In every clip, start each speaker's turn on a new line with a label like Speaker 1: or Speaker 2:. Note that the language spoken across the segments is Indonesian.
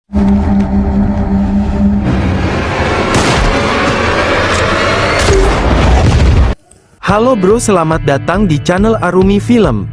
Speaker 1: Halo bro, selamat datang di channel Arumi Film.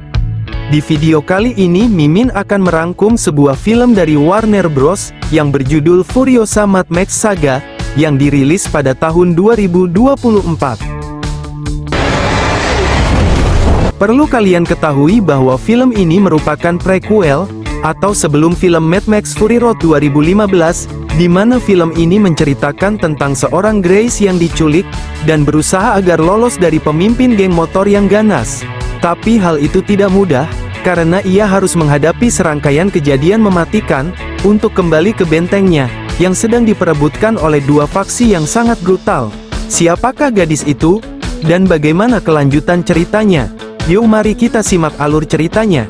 Speaker 1: Di video kali ini Mimin akan merangkum sebuah film dari Warner Bros. Yang berjudul Furiosa Mad Max Saga, yang dirilis pada tahun 2024. Perlu kalian ketahui bahwa film ini merupakan prequel, atau sebelum film Mad Max Fury Road 2015, di mana film ini menceritakan tentang seorang Grace yang diculik, dan berusaha agar lolos dari pemimpin geng motor yang ganas. Tapi hal itu tidak mudah, karena ia harus menghadapi serangkaian kejadian mematikan, untuk kembali ke bentengnya, yang sedang diperebutkan oleh dua faksi yang sangat brutal. Siapakah gadis itu? Dan bagaimana kelanjutan ceritanya? Yuk mari kita simak alur ceritanya.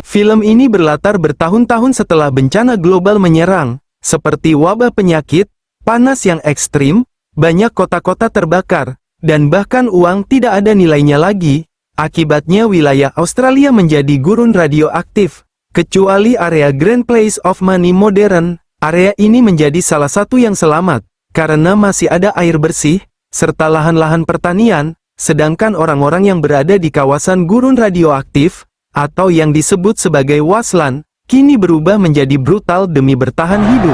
Speaker 1: Film ini berlatar bertahun-tahun setelah bencana global menyerang, seperti wabah penyakit, panas yang ekstrim, banyak kota-kota terbakar, dan bahkan uang tidak ada nilainya lagi. Akibatnya wilayah Australia menjadi gurun radioaktif, kecuali area Grand Place of Money Modern. Area ini menjadi salah satu yang selamat, karena masih ada air bersih, serta lahan-lahan pertanian, sedangkan orang-orang yang berada di kawasan gurun radioaktif, atau yang disebut sebagai wasteland, kini berubah menjadi brutal demi bertahan hidup.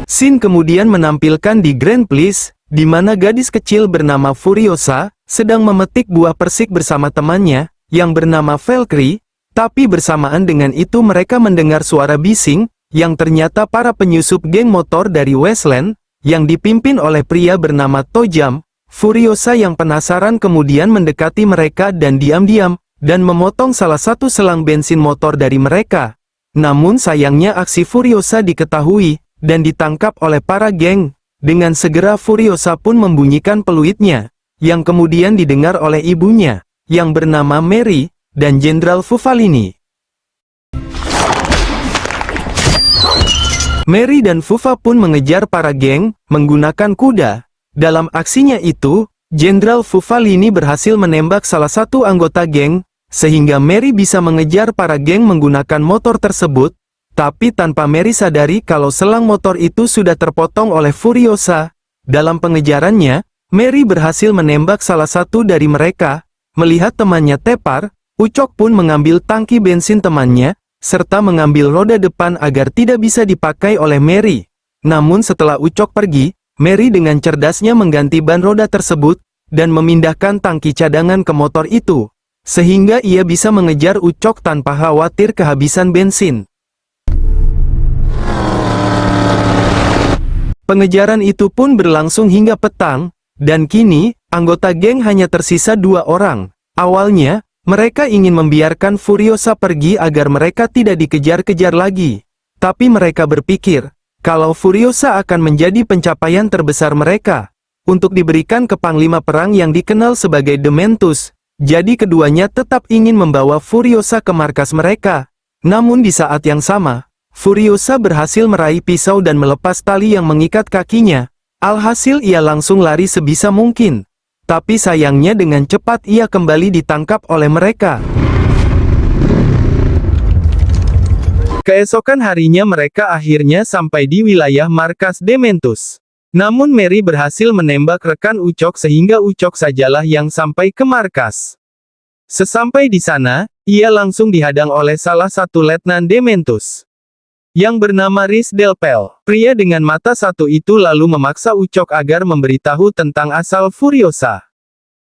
Speaker 1: Scene kemudian menampilkan di Grand Place, di mana gadis kecil bernama Furiosa, sedang memetik buah persik bersama temannya, yang bernama Valkyrie, tapi bersamaan dengan itu mereka mendengar suara bising, yang ternyata para penyusup geng motor dari Wasteland, yang dipimpin oleh pria bernama Tojam. Furiosa yang penasaran kemudian mendekati mereka dan diam-diam, dan memotong salah satu selang bensin motor dari mereka. Namun sayangnya aksi Furiosa diketahui, dan ditangkap oleh para geng. Dengan segera Furiosa pun membunyikan peluitnya, yang kemudian didengar oleh ibunya, yang bernama Mary, dan Jenderal Fufalini. Mary dan Fufa pun mengejar para geng, menggunakan kuda. Dalam aksinya itu, Jenderal Fufalini berhasil menembak salah satu anggota geng, sehingga Mary bisa mengejar para geng menggunakan motor tersebut, tapi tanpa Mary sadari kalau selang motor itu sudah terpotong oleh Furiosa. Dalam pengejarannya, Mary berhasil menembak salah satu dari mereka. Melihat temannya tepar, Ucok pun mengambil tangki bensin temannya, serta mengambil roda depan agar tidak bisa dipakai oleh Mary. Namun setelah Ucok pergi, Mary dengan cerdasnya mengganti ban roda tersebut, dan memindahkan tangki cadangan ke motor itu, sehingga ia bisa mengejar Ucok tanpa khawatir kehabisan bensin. Pengejaran itu pun berlangsung hingga petang, dan kini, anggota geng hanya tersisa 2 orang. Awalnya, mereka ingin membiarkan Furiosa pergi agar mereka tidak dikejar-kejar lagi. Tapi mereka berpikir, kalau Furiosa akan menjadi pencapaian terbesar mereka, untuk diberikan ke panglima perang yang dikenal sebagai Dementus. Jadi keduanya tetap ingin membawa Furiosa ke markas mereka. Namun di saat yang sama, Furiosa berhasil meraih pisau dan melepas tali yang mengikat kakinya. Alhasil ia langsung lari sebisa mungkin. Tapi sayangnya dengan cepat ia kembali ditangkap oleh mereka. Keesokan harinya mereka akhirnya sampai di wilayah markas Dementus. Namun Mary berhasil menembak rekan Ucok sehingga Ucok sajalah yang sampai ke markas. Sesampai di sana, ia langsung dihadang oleh salah satu letnan Dementus, yang bernama Rhys Delpel. Pria dengan mata satu itu lalu memaksa Ucok agar memberitahu tentang asal Furiosa.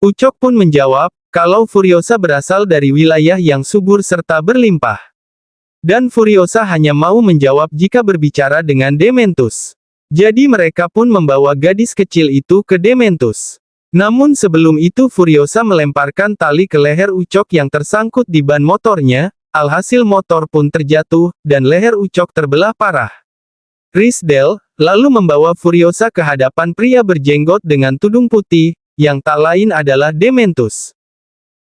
Speaker 1: Ucok pun menjawab, kalau Furiosa berasal dari wilayah yang subur serta berlimpah. Dan Furiosa hanya mau menjawab jika berbicara dengan Dementus. Jadi mereka pun membawa gadis kecil itu ke Dementus. Namun sebelum itu Furiosa melemparkan tali ke leher Ucok yang tersangkut di ban motornya, alhasil motor pun terjatuh, dan leher Ucok terbelah parah. Rhys Del lalu membawa Furiosa ke hadapan pria berjenggot dengan tudung putih, yang tak lain adalah Dementus.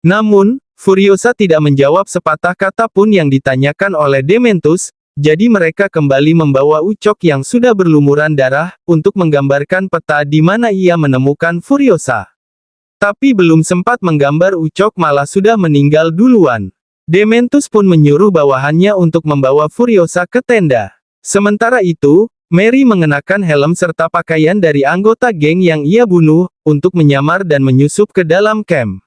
Speaker 1: Namun, Furiosa tidak menjawab sepatah kata pun yang ditanyakan oleh Dementus, jadi mereka kembali membawa Ucok yang sudah berlumuran darah, untuk menggambarkan peta di mana ia menemukan Furiosa. Tapi belum sempat menggambar Ucok malah sudah meninggal duluan. Dementus pun menyuruh bawahannya untuk membawa Furiosa ke tenda. Sementara itu, Mary mengenakan helm serta pakaian dari anggota geng yang ia bunuh, untuk menyamar dan menyusup ke dalam camp.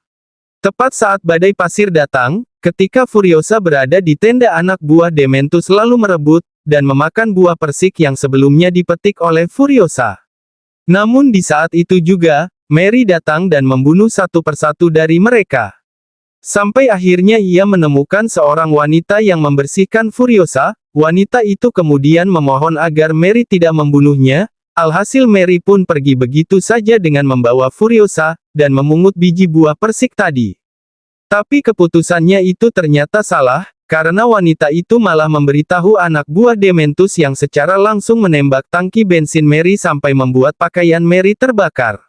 Speaker 1: Tepat saat badai pasir datang, ketika Furiosa berada di tenda, anak buah Dementus lalu merebut, dan memakan buah persik yang sebelumnya dipetik oleh Furiosa. Namun di saat itu juga, Mary datang dan membunuh satu persatu dari mereka. Sampai akhirnya ia menemukan seorang wanita yang membersihkan Furiosa. Wanita itu kemudian memohon agar Mary tidak membunuhnya. Alhasil Mary pun pergi begitu saja dengan membawa Furiosa, dan memungut biji buah persik tadi. Tapi keputusannya itu ternyata salah, karena wanita itu malah memberitahu anak buah Dementus yang secara langsung menembak tangki bensin Mary sampai membuat pakaian Mary terbakar.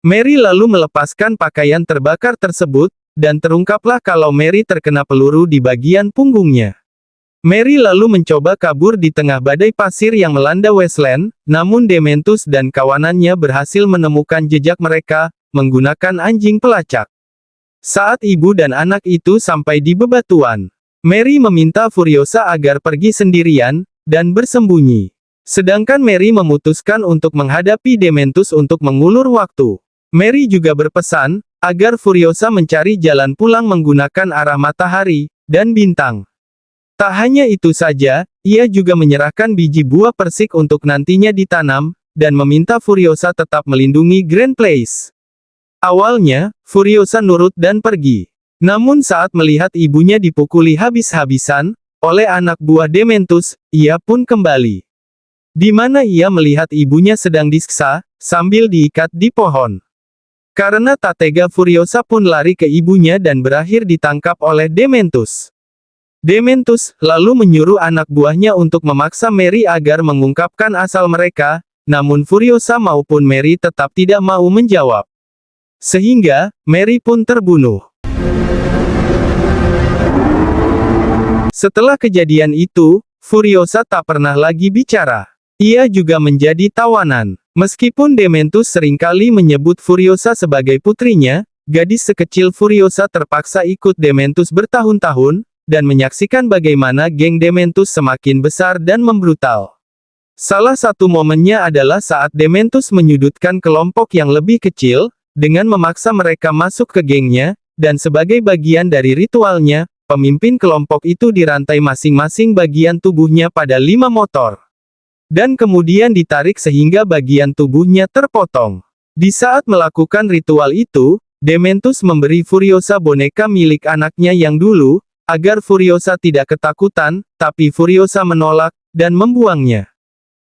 Speaker 1: Mary lalu melepaskan pakaian terbakar tersebut, dan terungkaplah kalau Mary terkena peluru di bagian punggungnya. Mary lalu mencoba kabur di tengah badai pasir yang melanda Wasteland, namun Dementus dan kawanannya berhasil menemukan jejak mereka, menggunakan anjing pelacak. Saat ibu dan anak itu sampai di bebatuan, Mary meminta Furiosa agar pergi sendirian, dan bersembunyi. Sedangkan Mary memutuskan untuk menghadapi Dementus untuk mengulur waktu. Mary juga berpesan, agar Furiosa mencari jalan pulang menggunakan arah matahari, dan bintang. Tak hanya itu saja, ia juga menyerahkan biji buah persik untuk nantinya ditanam, dan meminta Furiosa tetap melindungi Grand Place. Awalnya, Furiosa nurut dan pergi. Namun saat melihat ibunya dipukuli habis-habisan, oleh anak buah Dementus, ia pun kembali. Di mana ia melihat ibunya sedang disiksa, sambil diikat di pohon. Karena tak tega, Furiosa pun lari ke ibunya dan berakhir ditangkap oleh Dementus. Dementus lalu menyuruh anak buahnya untuk memaksa Mary agar mengungkapkan asal mereka, namun Furiosa maupun Mary tetap tidak mau menjawab. Sehingga, Mary pun terbunuh. Setelah kejadian itu, Furiosa tak pernah lagi bicara. Ia juga menjadi tawanan. Meskipun Dementus seringkali menyebut Furiosa sebagai putrinya, gadis sekecil Furiosa terpaksa ikut Dementus bertahun-tahun, dan menyaksikan bagaimana geng Dementus semakin besar dan membrutal. Salah satu momennya adalah saat Dementus menyudutkan kelompok yang lebih kecil, dengan memaksa mereka masuk ke gengnya, dan sebagai bagian dari ritualnya, pemimpin kelompok itu dirantai masing-masing bagian tubuhnya pada 5 motor. Dan kemudian ditarik sehingga bagian tubuhnya terpotong. Di saat melakukan ritual itu, Dementus memberi Furiosa boneka milik anaknya yang dulu, agar Furiosa tidak ketakutan, tapi Furiosa menolak, dan membuangnya.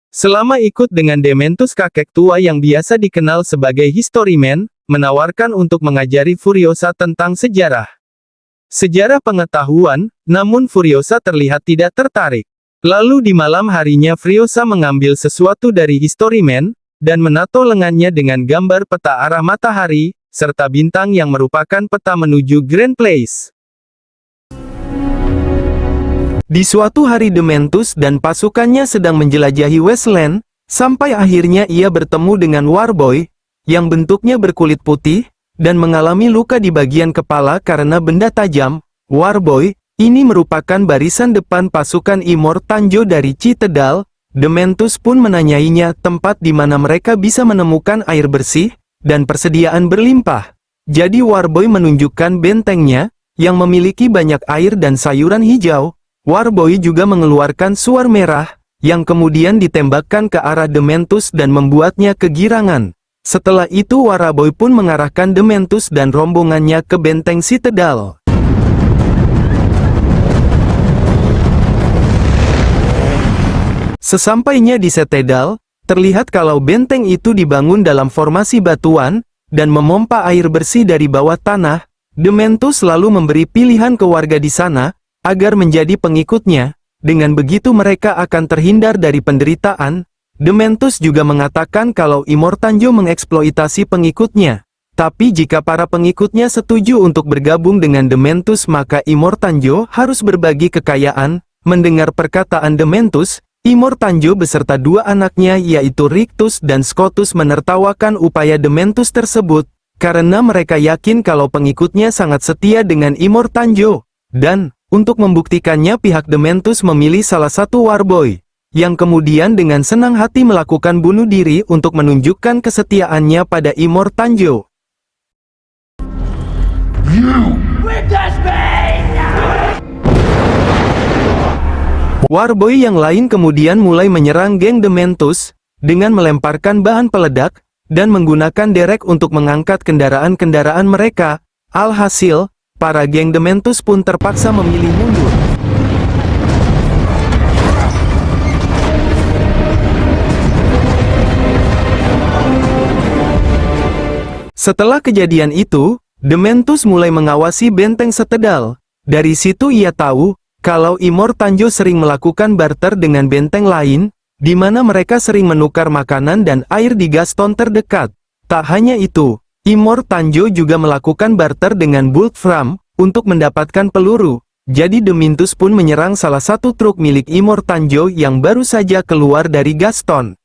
Speaker 1: Selama ikut dengan Dementus, kakek tua yang biasa dikenal sebagai Historyman, menawarkan untuk mengajari Furiosa tentang sejarah pengetahuan, namun Furiosa terlihat tidak tertarik. Lalu di malam harinya Furiosa mengambil sesuatu dari Historyman, dan menato lengannya dengan gambar peta arah matahari, serta bintang yang merupakan peta menuju Grand Place. Di suatu hari Dementus dan pasukannya sedang menjelajahi Wasteland, sampai akhirnya ia bertemu dengan Warboy, yang bentuknya berkulit putih, dan mengalami luka di bagian kepala karena benda tajam. Warboy ini merupakan barisan depan pasukan Immortanjo dari Citadel. Dementus pun menanyainya tempat di mana mereka bisa menemukan air bersih, dan persediaan berlimpah. Jadi Warboy menunjukkan bentengnya, yang memiliki banyak air dan sayuran hijau. Warboy juga mengeluarkan suar merah, yang kemudian ditembakkan ke arah Dementus dan membuatnya kegirangan. Setelah itu Warboy pun mengarahkan Dementus dan rombongannya ke benteng Citadel. Sesampainya di Citadel, terlihat kalau benteng itu dibangun dalam formasi batuan, dan memompa air bersih dari bawah tanah. Dementus lalu memberi pilihan ke warga di sana, agar menjadi pengikutnya. Dengan begitu mereka akan terhindar dari penderitaan. Dementus juga mengatakan kalau Immortanjo mengeksploitasi pengikutnya. Tapi jika para pengikutnya setuju untuk bergabung dengan Dementus, maka Immortanjo harus berbagi kekayaan. Mendengar perkataan Dementus, Immortanjo beserta dua anaknya yaitu Rictus dan Scotus menertawakan upaya Dementus tersebut.
Speaker 2: karena mereka yakin kalau pengikutnya sangat setia dengan Immortanjo. Dan, untuk membuktikannya pihak Dementus memilih salah satu Warboy, yang kemudian dengan senang hati melakukan bunuh diri untuk menunjukkan kesetiaannya pada Immortanjo. Warboy yang lain kemudian mulai menyerang geng Dementus, dengan melemparkan bahan peledak, dan menggunakan derek untuk mengangkat kendaraan-kendaraan mereka. Alhasil, para geng Dementus pun terpaksa memilih mundur. Setelah kejadian itu, Dementus mulai mengawasi benteng Setedal. Dari situ ia tahu, kalau Immortanjo sering melakukan barter dengan benteng lain, di mana mereka sering menukar makanan dan air di Gaston terdekat. Tak hanya itu, Immortanjo juga melakukan barter dengan Bultfram, untuk mendapatkan peluru. Jadi Dementus pun menyerang salah satu truk milik Immortanjo yang baru saja keluar dari Gaston.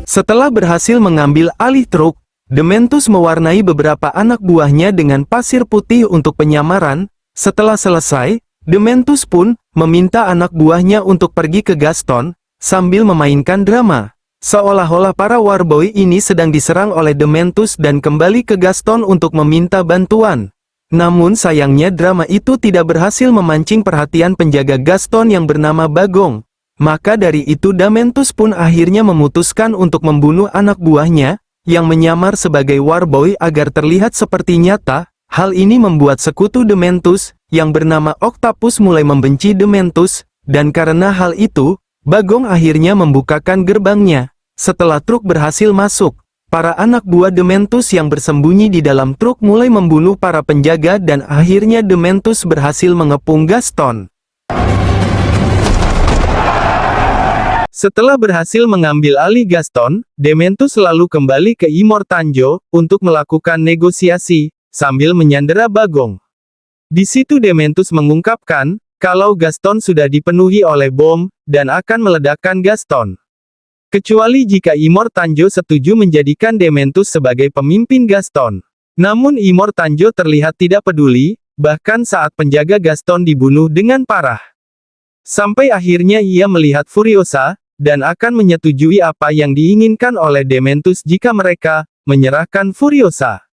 Speaker 2: Setelah berhasil mengambil alih truk, Dementus mewarnai beberapa anak buahnya dengan pasir putih untuk penyamaran. Setelah selesai, Dementus pun meminta anak buahnya untuk pergi ke Gaston, sambil memainkan drama. Seolah-olah para Warboy ini sedang diserang oleh Dementus dan kembali ke Gaston untuk meminta bantuan. Namun sayangnya drama itu tidak berhasil memancing perhatian penjaga Gaston yang bernama Bagong. Maka dari itu Dementus pun akhirnya memutuskan untuk membunuh anak buahnya, yang menyamar sebagai Warboy agar terlihat seperti nyata. Hal ini membuat sekutu Dementus, yang bernama Octapus mulai membenci Dementus, dan karena hal itu, Bagong akhirnya membukakan gerbangnya. Setelah truk berhasil masuk, para anak buah Dementus yang bersembunyi di dalam truk mulai membunuh para penjaga dan akhirnya Dementus berhasil mengepung Gaston.
Speaker 1: Setelah berhasil mengambil alih Gaston, Dementus lalu kembali ke Immortanjo, untuk melakukan negosiasi, sambil menyandera Bagong. Di situ Dementus mengungkapkan, kalau Gaston sudah dipenuhi oleh bom, dan akan meledakkan Gaston. Kecuali jika Immortanjo setuju menjadikan Dementus sebagai pemimpin Gaston. Namun Immortanjo terlihat tidak peduli, bahkan saat penjaga Gaston dibunuh dengan parah. Sampai akhirnya ia melihat Furiosa, dan akan menyetujui apa yang diinginkan oleh Dementus jika mereka menyerahkan Furiosa.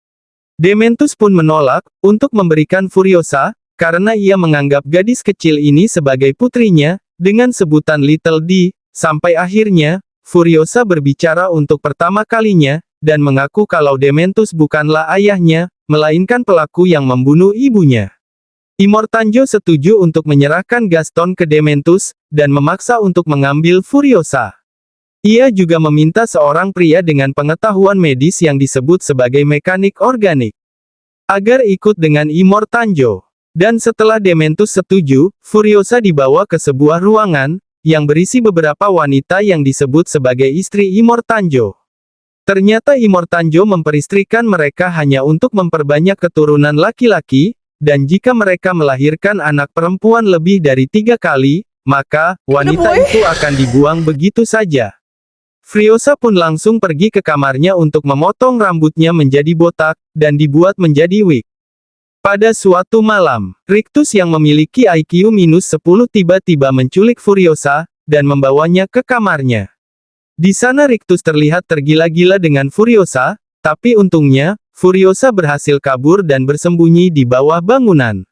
Speaker 1: Dementus pun menolak untuk memberikan Furiosa, karena ia menganggap gadis kecil ini sebagai putrinya, dengan sebutan Little D, sampai akhirnya, Furiosa berbicara untuk pertama kalinya, dan mengaku kalau Dementus bukanlah ayahnya, melainkan pelaku yang membunuh ibunya. Immortanjo setuju untuk menyerahkan Gaston ke Dementus, dan memaksa untuk mengambil Furiosa. Ia juga meminta seorang pria dengan pengetahuan medis yang disebut sebagai mekanik organik, agar ikut dengan Immortanjo. Dan setelah Dementus setuju, Furiosa dibawa ke sebuah ruangan, yang berisi beberapa wanita yang disebut sebagai istri Immortanjo. Ternyata Immortanjo memperistrikan mereka hanya untuk memperbanyak keturunan laki-laki, dan jika mereka melahirkan anak perempuan lebih dari 3 kali, maka wanita itu akan dibuang begitu saja. Furiosa pun langsung pergi ke kamarnya untuk memotong rambutnya menjadi botak, dan dibuat menjadi wig. Pada suatu malam, Rictus yang memiliki IQ -10 tiba-tiba menculik Furiosa, dan membawanya ke kamarnya. Di sana Rictus terlihat tergila-gila dengan Furiosa, tapi untungnya, Furiosa berhasil kabur dan bersembunyi di bawah bangunan.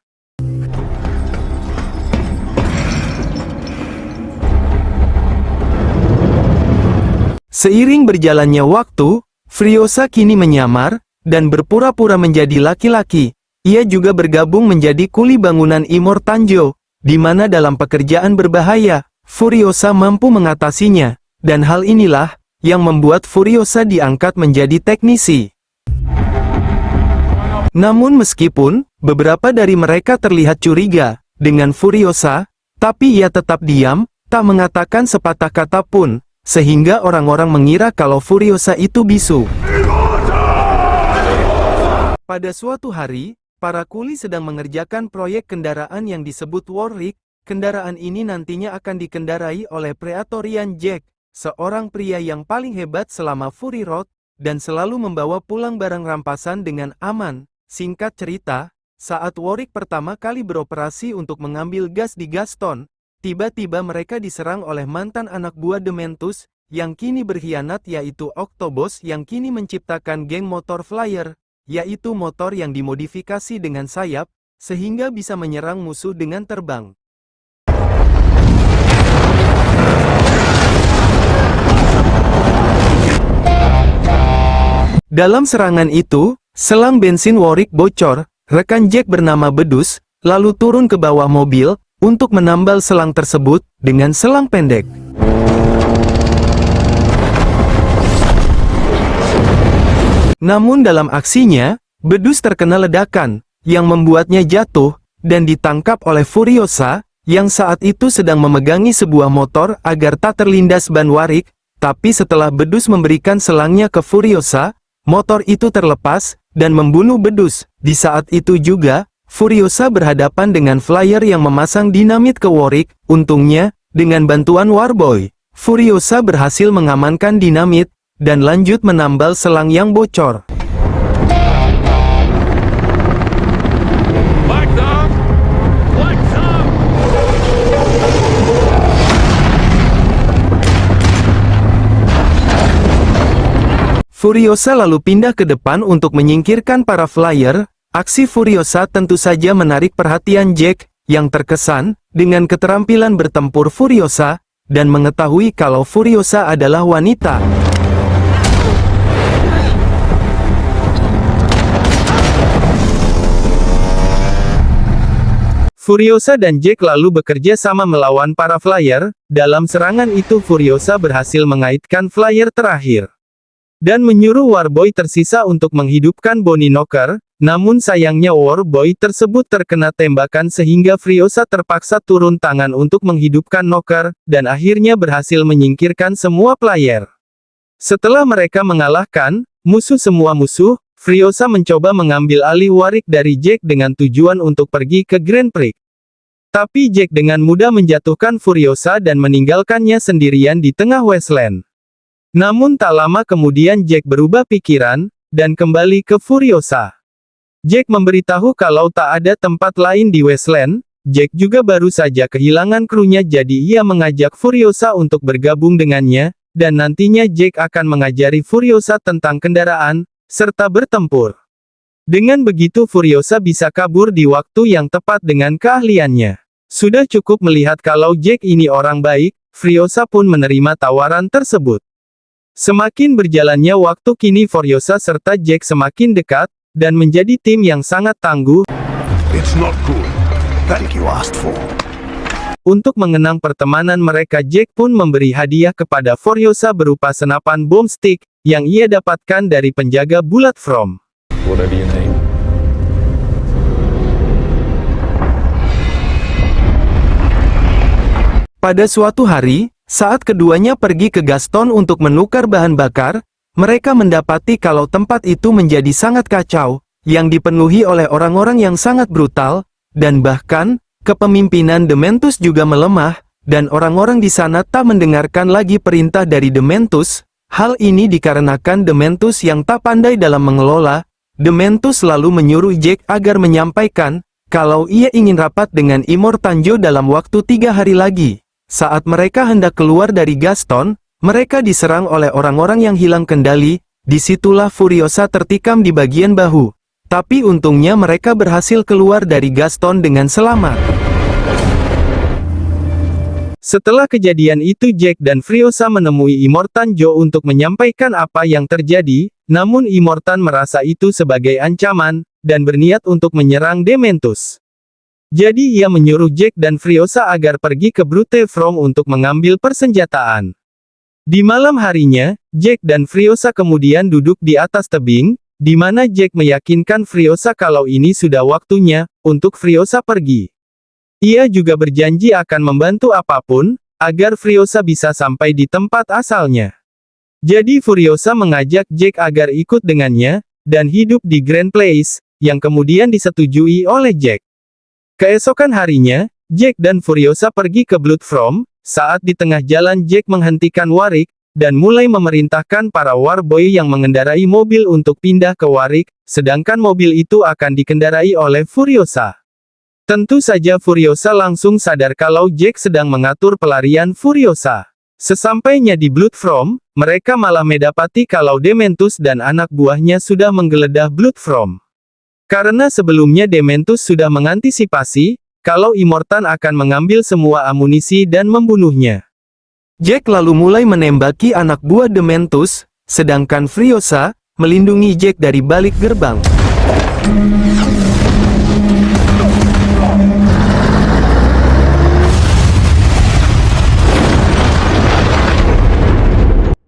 Speaker 2: Seiring berjalannya waktu, Furiosa kini menyamar, dan berpura-pura menjadi laki-laki. Ia juga bergabung menjadi kuli bangunan Immortanjo, di mana dalam pekerjaan berbahaya, Furiosa mampu mengatasinya, dan hal inilah yang membuat Furiosa diangkat menjadi teknisi. Namun meskipun beberapa dari mereka terlihat curiga dengan Furiosa, tapi ia tetap diam, tak mengatakan sepatah kata pun, sehingga orang-orang mengira kalau Furiosa itu bisu. Pada suatu hari, para kuli sedang mengerjakan proyek kendaraan yang disebut Warwick, Kendaraan ini nantinya akan dikendarai oleh Praetorian Jack, seorang pria yang paling hebat selama Fury Road, dan selalu membawa pulang barang rampasan dengan aman. Singkat cerita, saat Warwick pertama kali beroperasi untuk mengambil gas di Gaston, tiba-tiba mereka diserang oleh mantan anak buah Dementus, yang kini berkhianat yaitu Octobos yang kini menciptakan geng motor Flyer, yaitu motor yang dimodifikasi dengan sayap, sehingga bisa menyerang musuh dengan terbang. Dalam serangan itu, selang bensin Warwick bocor, rekan Jack bernama Bedus, lalu turun ke bawah mobil, untuk menambal selang tersebut, dengan selang pendek. Namun dalam aksinya, Bedus terkena ledakan, yang membuatnya jatuh, dan ditangkap oleh Furiosa, yang saat itu sedang memegangi sebuah motor agar tak terlindas ban Warwick, tapi setelah Bedus memberikan selangnya ke Furiosa, motor itu terlepas, dan membunuh Bedus. Di saat itu juga, Furiosa berhadapan dengan Flyer yang memasang dinamit ke Warwick. Untungnya, dengan bantuan Warboy, Furiosa berhasil mengamankan dinamit, dan lanjut menambal selang yang bocor. Furiosa lalu pindah ke depan untuk menyingkirkan para Flyer. Aksi Furiosa tentu saja menarik perhatian Jack, yang terkesan dengan keterampilan bertempur Furiosa, dan mengetahui kalau Furiosa adalah wanita.
Speaker 1: Furiosa dan Jack lalu bekerja sama melawan para Flyer. Dalam serangan itu Furiosa berhasil mengaitkan Flyer terakhir, dan menyuruh Warboy tersisa untuk menghidupkan Bonnie Knocker. Namun sayangnya Warboy tersebut terkena tembakan sehingga Furiosa terpaksa turun tangan untuk menghidupkan Knocker, dan akhirnya berhasil menyingkirkan semua player. Setelah mereka mengalahkan semua musuh, Furiosa mencoba mengambil alih Warwick dari Jack dengan tujuan untuk pergi ke Grand Prix. Tapi Jack dengan mudah menjatuhkan Furiosa dan meninggalkannya sendirian di tengah wasteland. Namun tak lama kemudian Jack berubah pikiran, dan kembali ke Furiosa. Jack memberitahu kalau tak ada tempat lain di wasteland. Jack juga baru saja kehilangan krunya, jadi ia mengajak Furiosa untuk bergabung dengannya, dan nantinya Jack akan mengajari Furiosa tentang kendaraan, serta bertempur. Dengan begitu Furiosa bisa kabur di waktu yang tepat dengan keahliannya. Sudah cukup melihat kalau Jack ini orang baik, Furiosa pun menerima tawaran tersebut. Semakin berjalannya waktu kini Furiosa serta Jack semakin dekat, dan menjadi tim yang sangat tangguh.
Speaker 3: It's not good. Thank you asked for.
Speaker 1: Untuk mengenang pertemanan mereka, Jack pun memberi hadiah kepada Furiosa berupa senapan bom stick, yang ia dapatkan dari penjaga Bullet From.
Speaker 3: Whatever you need.
Speaker 2: Pada suatu hari, saat keduanya pergi ke Gaston untuk menukar bahan bakar, mereka mendapati kalau tempat itu menjadi sangat kacau, yang dipenuhi oleh orang-orang yang sangat brutal, dan bahkan, kepemimpinan Dementus juga melemah, dan orang-orang di sana tak mendengarkan lagi perintah dari Dementus. Hal ini dikarenakan Dementus yang tak pandai dalam mengelola. Dementus lalu menyuruh Jack agar menyampaikan, kalau ia ingin rapat dengan Immortanjo dalam waktu 3 hari lagi. Saat mereka hendak keluar dari Gaston, mereka diserang oleh orang-orang yang hilang kendali. Disitulah Furiosa tertikam di bagian bahu. Tapi untungnya mereka berhasil keluar dari Gaston dengan selamat.
Speaker 1: Setelah kejadian itu Jack dan Furiosa menemui Immortanjo untuk menyampaikan apa yang terjadi, namun Immortan merasa itu sebagai ancaman, dan berniat untuk menyerang Dementus. Jadi ia menyuruh Jack dan Furiosa agar pergi ke Brute From untuk mengambil persenjataan. Di malam harinya, Jack dan Furiosa kemudian duduk di atas tebing, di mana Jack meyakinkan Furiosa kalau ini sudah waktunya untuk Furiosa pergi. Ia juga berjanji akan membantu apapun, agar Furiosa bisa sampai di tempat asalnya. Jadi Furiosa mengajak Jack agar ikut dengannya, dan hidup di Grand Place, yang kemudian disetujui oleh Jack. Keesokan harinya, Jack dan Furiosa pergi ke Bloodfrom. Saat di tengah jalan Jack menghentikan Warwick, dan mulai memerintahkan para Warboy yang mengendarai mobil untuk pindah ke Warwick, sedangkan mobil itu akan dikendarai oleh Furiosa. Tentu saja Furiosa langsung sadar kalau Jack sedang mengatur pelarian Furiosa. Sesampainya di Bloodfrom, mereka malah mendapati kalau Dementus dan anak buahnya sudah menggeledah Bloodfrom. Karena sebelumnya Dementus sudah mengantisipasi, kalau Immortan akan mengambil semua amunisi dan membunuhnya.
Speaker 2: Jack lalu mulai menembaki anak buah Dementus, sedangkan Furiosa melindungi Jack dari balik gerbang.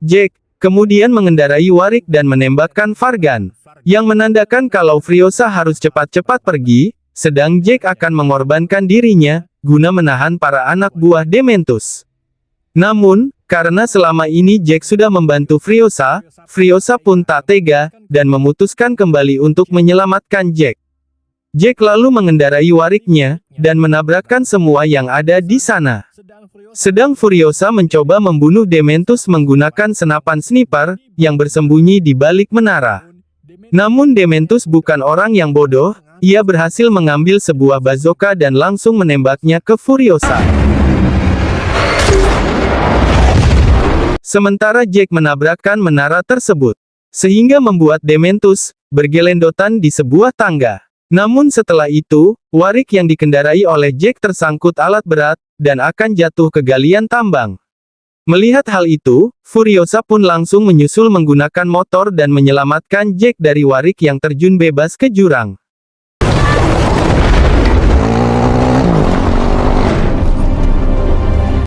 Speaker 1: Jack kemudian mengendarai Warwick dan menembakkan Vargan, yang menandakan kalau Furiosa harus cepat-cepat pergi, sedang Jack akan mengorbankan dirinya, guna menahan para anak buah Dementus. Namun, karena selama ini Jack sudah membantu Furiosa, Furiosa pun tak tega, dan memutuskan kembali untuk menyelamatkan Jack. Jack lalu mengendarai Warwick-nya, dan menabrakkan semua yang ada di sana. Sedang Furiosa mencoba membunuh Dementus menggunakan senapan sniper, yang bersembunyi di balik menara. Namun Dementus bukan orang yang bodoh, ia berhasil mengambil sebuah bazooka dan langsung menembaknya ke Furiosa. Sementara Jack menabrakkan menara tersebut, sehingga membuat Dementus bergelendotan di sebuah tangga. Namun setelah itu, Warwick yang dikendarai oleh Jack tersangkut alat berat, dan akan jatuh ke galian tambang. Melihat hal itu, Furiosa pun langsung menyusul menggunakan motor dan menyelamatkan Jack dari Warwick yang terjun bebas ke jurang.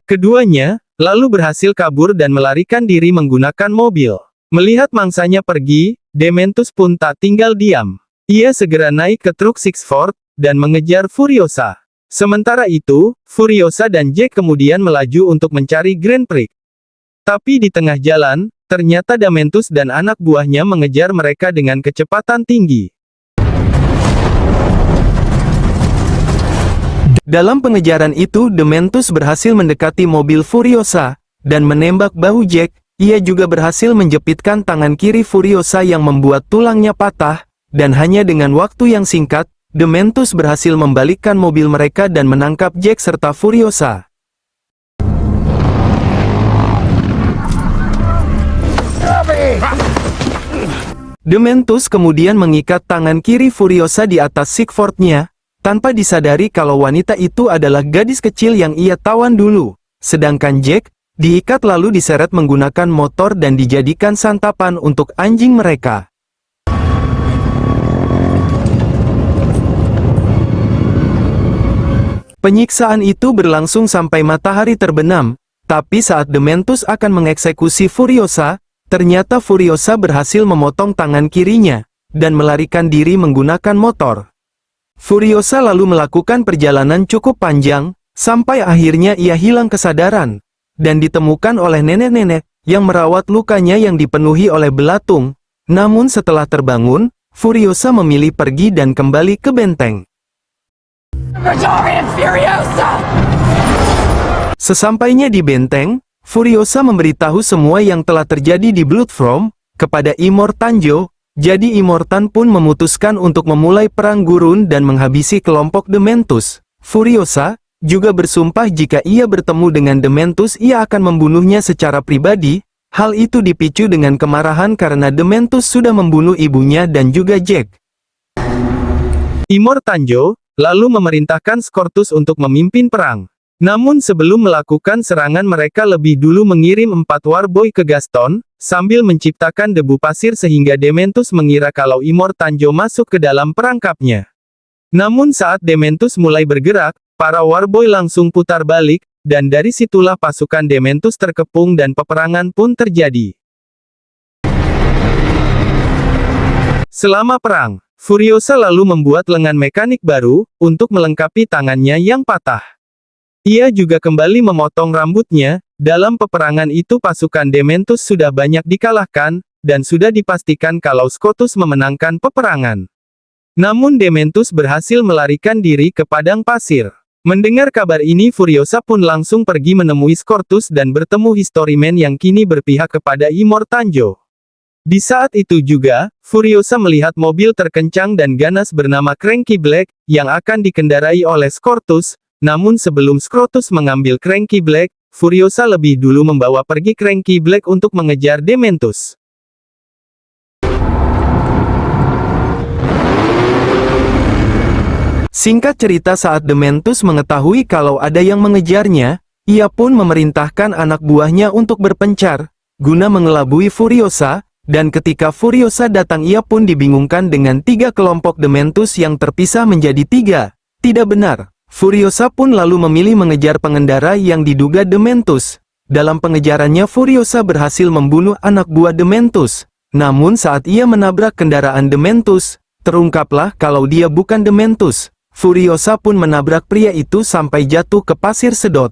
Speaker 1: Keduanya, lalu berhasil kabur dan melarikan diri menggunakan mobil. Melihat mangsanya pergi, Dementus pun tak tinggal diam. Ia segera naik ke truk Sixford, dan mengejar Furiosa. Sementara itu, Furiosa dan Jack kemudian melaju untuk mencari Grand Prix. Tapi di tengah jalan, ternyata Dementus dan anak buahnya mengejar mereka dengan kecepatan tinggi.
Speaker 2: Dalam pengejaran itu Dementus berhasil mendekati mobil Furiosa, dan menembak bahu Jack. Ia juga berhasil menjepitkan tangan kiri Furiosa yang membuat tulangnya patah, dan hanya dengan waktu yang singkat, Dementus berhasil membalikkan mobil mereka dan menangkap Jack serta Furiosa. Dementus kemudian mengikat tangan kiri Furiosa di atas Sixford-nya, tanpa disadari kalau wanita itu adalah gadis kecil yang ia tawan dulu. Sedangkan Jack, diikat lalu diseret menggunakan motor dan dijadikan santapan untuk anjing mereka. Penyiksaan itu berlangsung sampai matahari terbenam, tapi saat Dementus akan mengeksekusi Furiosa, ternyata Furiosa berhasil memotong tangan kirinya, dan melarikan diri menggunakan motor. Furiosa lalu melakukan perjalanan cukup panjang, sampai akhirnya ia hilang kesadaran, dan ditemukan oleh nenek-nenek, yang merawat lukanya yang dipenuhi oleh belatung. Namun setelah terbangun, Furiosa memilih pergi dan kembali ke benteng. Sesampainya di benteng, Furiosa memberitahu semua yang telah terjadi di Bloodfrom, kepada Immortanjo. Jadi Immortan pun memutuskan untuk memulai perang gurun dan menghabisi kelompok Dementus. Furiosa juga bersumpah jika ia bertemu dengan Dementus ia akan membunuhnya secara pribadi. Hal itu dipicu dengan kemarahan karena Dementus sudah membunuh ibunya dan juga Jack.
Speaker 1: Immortanjo lalu memerintahkan Scortus untuk memimpin perang. Namun sebelum melakukan serangan mereka lebih dulu mengirim 4 Warboy ke Gaston, sambil menciptakan debu pasir sehingga Dementus mengira kalau Immortanjo masuk ke dalam perangkapnya. Namun saat Dementus mulai bergerak, para Warboy langsung putar balik, dan dari situlah pasukan Dementus terkepung dan peperangan pun terjadi. Selama perang, Furiosa lalu membuat lengan mekanik baru, untuk melengkapi tangannya yang patah. Ia juga kembali memotong rambutnya. Dalam peperangan itu pasukan Dementus sudah banyak dikalahkan, dan sudah dipastikan kalau Scotus memenangkan peperangan. Namun Dementus berhasil melarikan diri ke padang pasir. Mendengar kabar ini Furiosa pun langsung pergi menemui Scortus dan bertemu Historyman yang kini berpihak kepada Immortanjo. Di saat itu juga, Furiosa melihat mobil terkencang dan ganas bernama Cranky Black, yang akan dikendarai oleh Scortus, namun sebelum Scortus mengambil Cranky Black, Furiosa lebih dulu membawa pergi Cranky Black untuk mengejar Dementus.
Speaker 2: Singkat cerita saat Dementus mengetahui kalau ada yang mengejarnya, ia pun memerintahkan anak buahnya untuk berpencar, guna mengelabui Furiosa, dan ketika Furiosa datang ia pun dibingungkan dengan 3 kelompok Dementus yang terpisah menjadi 3. Tidak benar. Furiosa pun lalu memilih mengejar pengendara yang diduga Dementus. Dalam pengejarannya Furiosa berhasil membunuh anak buah Dementus. Namun saat ia menabrak kendaraan Dementus, terungkaplah kalau dia bukan Dementus. Furiosa pun menabrak pria itu sampai jatuh ke pasir sedot.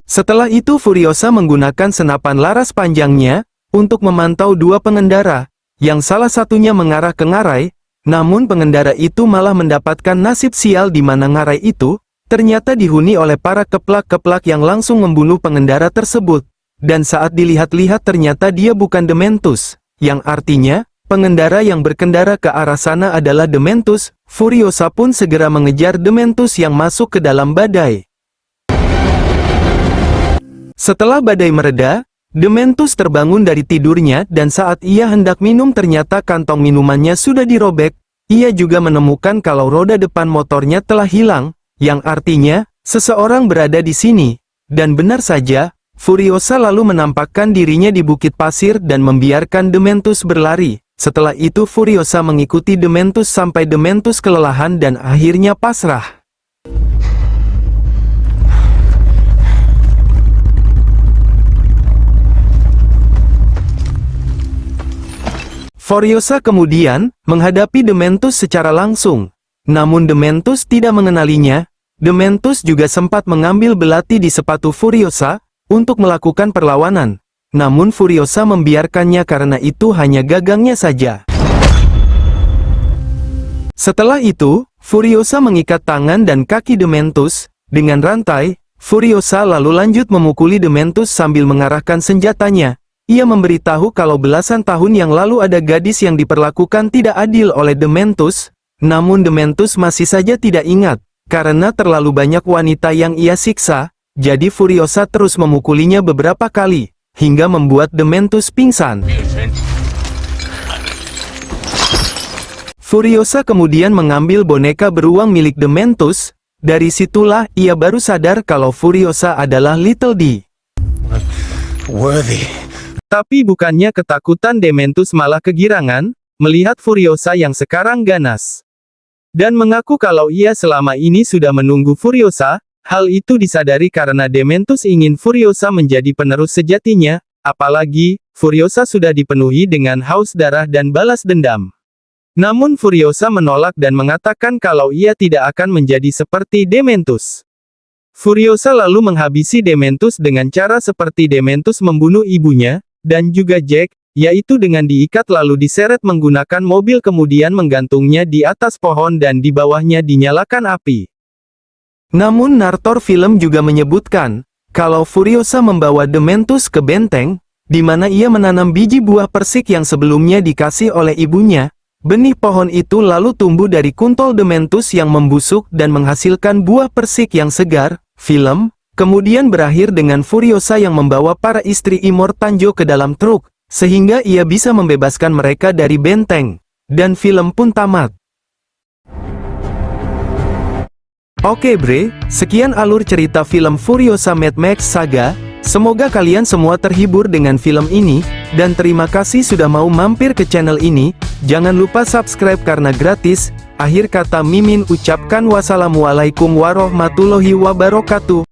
Speaker 2: Setelah itu Furiosa menggunakan senapan laras panjangnya, untuk memantau 2 pengendara, yang salah satunya mengarah ke ngarai, namun pengendara itu malah mendapatkan nasib sial di mana ngarai itu, ternyata dihuni oleh para keplak-keplak yang langsung membunuh pengendara tersebut. Dan saat dilihat-lihat ternyata dia bukan Dementus, yang artinya, pengendara yang berkendara ke arah sana adalah Dementus. Furiosa pun segera mengejar Dementus yang masuk ke dalam badai. Setelah badai mereda, Dementus terbangun dari tidurnya dan saat ia hendak minum ternyata kantong minumannya sudah dirobek. Ia juga menemukan kalau roda depan motornya telah hilang, yang artinya, seseorang berada di sini. Dan benar saja, Furiosa lalu menampakkan dirinya di bukit pasir dan membiarkan Dementus berlari. Setelah itu Furiosa mengikuti Dementus sampai Dementus kelelahan dan akhirnya pasrah. Furiosa kemudian menghadapi Dementus secara langsung. Namun Dementus tidak mengenalinya. Dementus juga sempat mengambil belati di sepatu Furiosa untuk melakukan perlawanan. Namun Furiosa membiarkannya karena itu hanya gagangnya saja. Setelah itu, Furiosa mengikat tangan dan kaki Dementus dengan rantai. Furiosa lalu lanjut memukuli Dementus sambil mengarahkan senjatanya. Ia memberitahu kalau belasan tahun yang lalu ada gadis yang diperlakukan tidak adil oleh Dementus, namun Dementus masih saja tidak ingat, karena terlalu banyak wanita yang ia siksa, jadi Furiosa terus memukulinya beberapa kali, hingga membuat Dementus pingsan. Furiosa kemudian mengambil boneka beruang milik Dementus, dari situlah ia baru sadar kalau Furiosa adalah Little D.
Speaker 3: Worthy.
Speaker 1: Tapi bukannya ketakutan Dementus malah kegirangan, melihat Furiosa yang sekarang ganas. Dan mengaku kalau ia selama ini sudah menunggu Furiosa, hal itu disadari karena Dementus ingin Furiosa menjadi penerus sejatinya, apalagi, Furiosa sudah dipenuhi dengan haus darah dan balas dendam. Namun Furiosa menolak dan mengatakan kalau ia tidak akan menjadi seperti Dementus. Furiosa lalu menghabisi Dementus dengan cara seperti Dementus membunuh ibunya, dan juga Jack, yaitu dengan diikat lalu diseret menggunakan mobil kemudian menggantungnya di atas pohon dan di bawahnya dinyalakan api.
Speaker 2: Namun Nartor film juga menyebutkan, kalau Furiosa membawa Dementus ke benteng, di mana ia menanam biji buah persik yang sebelumnya dikasih oleh ibunya, benih pohon itu lalu tumbuh dari kuntol Dementus yang membusuk dan menghasilkan buah persik yang segar. Film kemudian berakhir dengan Furiosa yang membawa para istri Immortanjo ke dalam truk, sehingga ia bisa membebaskan mereka dari benteng. Dan film pun tamat. Oke bre, sekian alur cerita film Furiosa Mad Max Saga. Semoga kalian semua terhibur dengan film ini, dan terima kasih sudah mau mampir ke channel ini. Jangan lupa subscribe karena gratis. Akhir kata Mimin ucapkan wassalamualaikum warahmatullahi wabarakatuh.